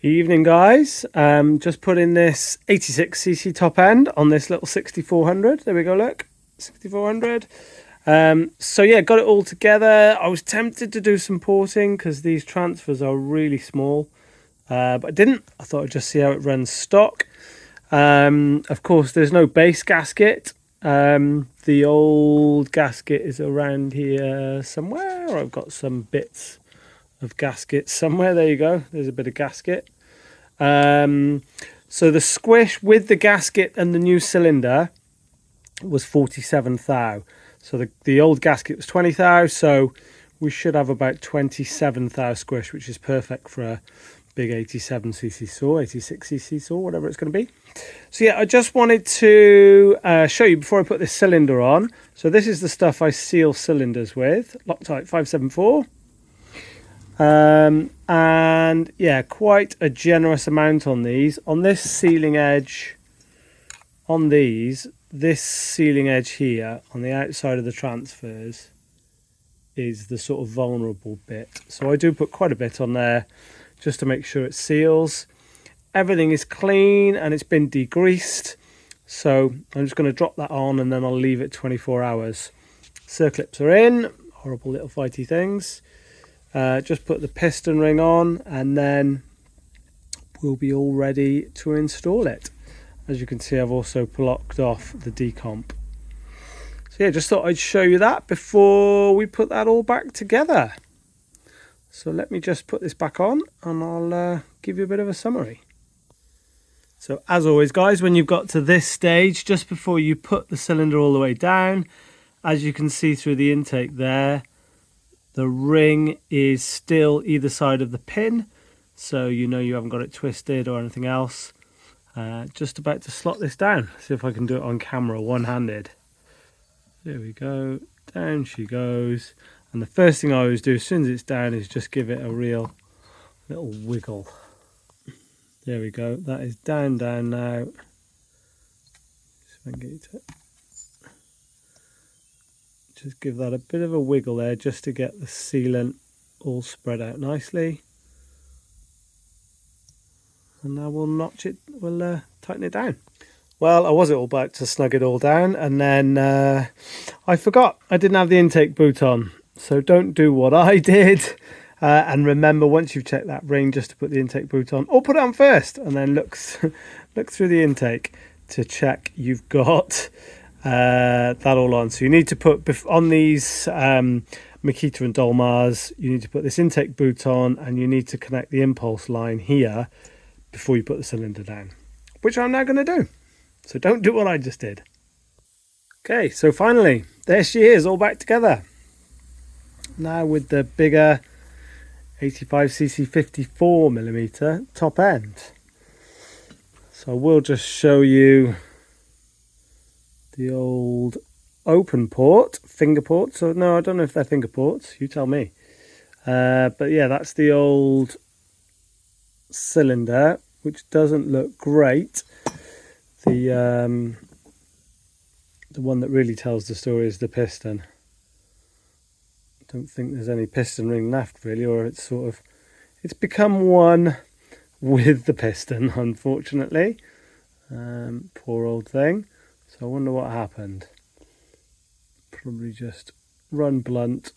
Evening, guys. Just put in this 86cc top end on this little 6400. There we go, look, 6400. So yeah, got it all together. I was tempted to do some porting because these transfers are really small, but I didn't. I thought I'd just see how it runs stock. Of course, there's no base gasket. The old gasket is around here somewhere. I've got some bits of gasket somewhere. There you go, there's a bit of gasket. So the squish with the gasket and the new cylinder was 47 thou. So the old gasket was 20 thou, so we should have about 27 thou squish, which is perfect for a big 87cc saw, 86cc saw, whatever it's going to be. So yeah, I just wanted to show you before I put this cylinder on. So this is the stuff I seal cylinders with, Loctite 574. And yeah, quite a generous amount on these. On this sealing edge, on these, this sealing edge here on the outside of the transfers is the sort of vulnerable bit. So I do put quite a bit on there just to make sure it seals. Everything is clean and it's been degreased. So I'm just going to drop that on and then I'll leave it 24 hours. Circlips are in, horrible little fighty things. Just put the piston ring on and then we'll be all ready to install it. As you can see, I've also blocked off the decomp. So yeah, just thought I'd show you that before we put that all back together. So let me just put this back on and I'll give you a bit of a summary. So as always, guys, when you've got to this stage, just before you put the cylinder all the way down, as you can see through the intake there, the ring is still either side of the pin, so you know you haven't got it twisted or anything else. Just about to slot this down. See if I can do it on camera one-handed. There we go, down she goes. And the first thing I always do as soon as it's down is just give it a real little wiggle. There we go, that is down now. Just give that a bit of a wiggle there just to get the sealant all spread out nicely. And now we'll notch it, we'll tighten it down. Well, I was all about to snug it all down and then I forgot I didn't have the intake boot on. So don't do what I did. And remember, once you've checked that ring, just to put the intake boot on, or put it on first and then look through the intake to check you've got that all on. So you need to put on these Makita and Dolmars, you need to put this intake boot on and you need to connect the impulse line here before you put the cylinder down, which I'm now going to do. So don't do what I just did. Okay, so finally, there she is, all back together. Now with the bigger 85cc 54mm top end. So we'll just show you the old open port, finger ports. So no, I don't know if they're finger ports, you tell me. But yeah, that's the old cylinder, which doesn't look great. The one that really tells the story is the piston. Don't think there's any piston ring left really, or it's become one with the piston, unfortunately. Poor old thing. So I wonder what happened. Probably just run blunt.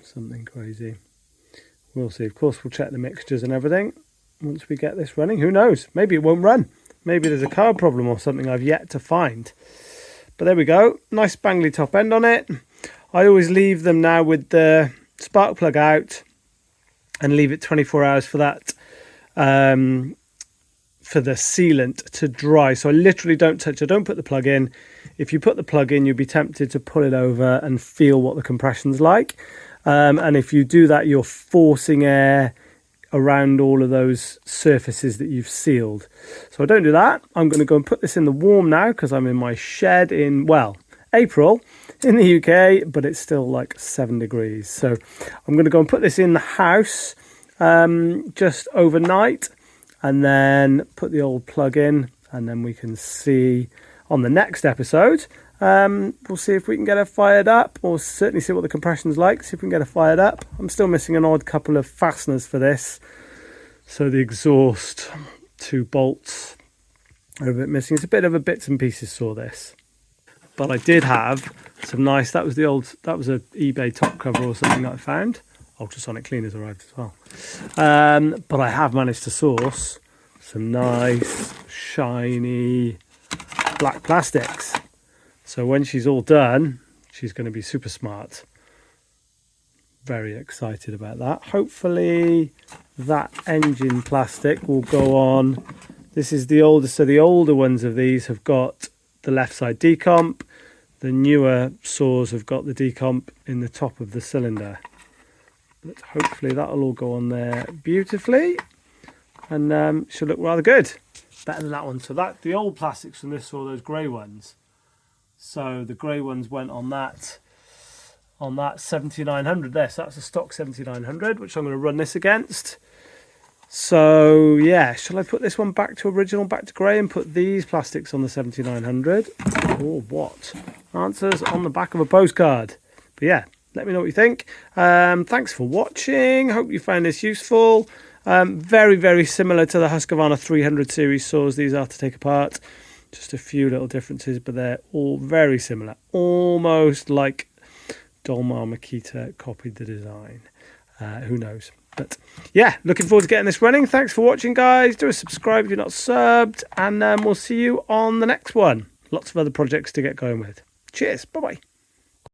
Something crazy. We'll see. Of course, we'll check the mixtures and everything once we get this running. Who knows? Maybe it won't run. Maybe there's a carb problem or something I've yet to find. But there we go. Nice spangly top end on it. I always leave them now with the spark plug out and leave it 24 hours for that, for the sealant to dry. So I literally don't touch it. Don't put the plug in. If you put the plug in, you'll be tempted to pull it over and feel what the compression's like. And if you do that, you're forcing air around all of those surfaces that you've sealed. So I don't do that. I'm going to go and put this in the warm now because I'm in my shed in, well, April in the UK, but it's still like 7 degrees. So I'm going to go and put this in the house just overnight and then put the old plug in, and then we can see on the next episode We'll see if we can get her fired up, or certainly see what the compression's like, see if we can get her fired up. I'm still missing an odd couple of fasteners for this, so the exhaust 2 bolts are a bit missing. It's a bit of a bits and pieces saw, this. But I did have some nice, that was an eBay top cover or something that I found. Ultrasonic cleaners arrived as well. But I have managed to source some nice, shiny black plastics. So when she's all done, she's going to be super smart. Very excited about that. Hopefully that engine plastic will go on. This is the older, so the older ones of these have got the left side decomp. The newer saws have got the decomp in the top of the cylinder. But hopefully that'll all go on there beautifully, and should look rather good. Better than that one. So that the old plastics from this saw, those grey ones. So the grey ones went on that 7900 there. So that's a stock 7900, which I'm going to run this against. So yeah, shall I put this one back to original, back to grey, and put these plastics on the 7900, or what? Answers on the back of a postcard. But yeah, let me know what you think. Thanks for watching. Hope you found this useful. Very, very similar to the Husqvarna 300 series saws these are to take apart. Just a few little differences, but they're all very similar. Almost like Dolmar Makita copied the design. Who knows? But yeah, looking forward to getting this running. Thanks for watching, guys. Do a subscribe if you're not subbed, and we'll see you on the next one. Lots of other projects to get going with. Cheers. Bye-bye.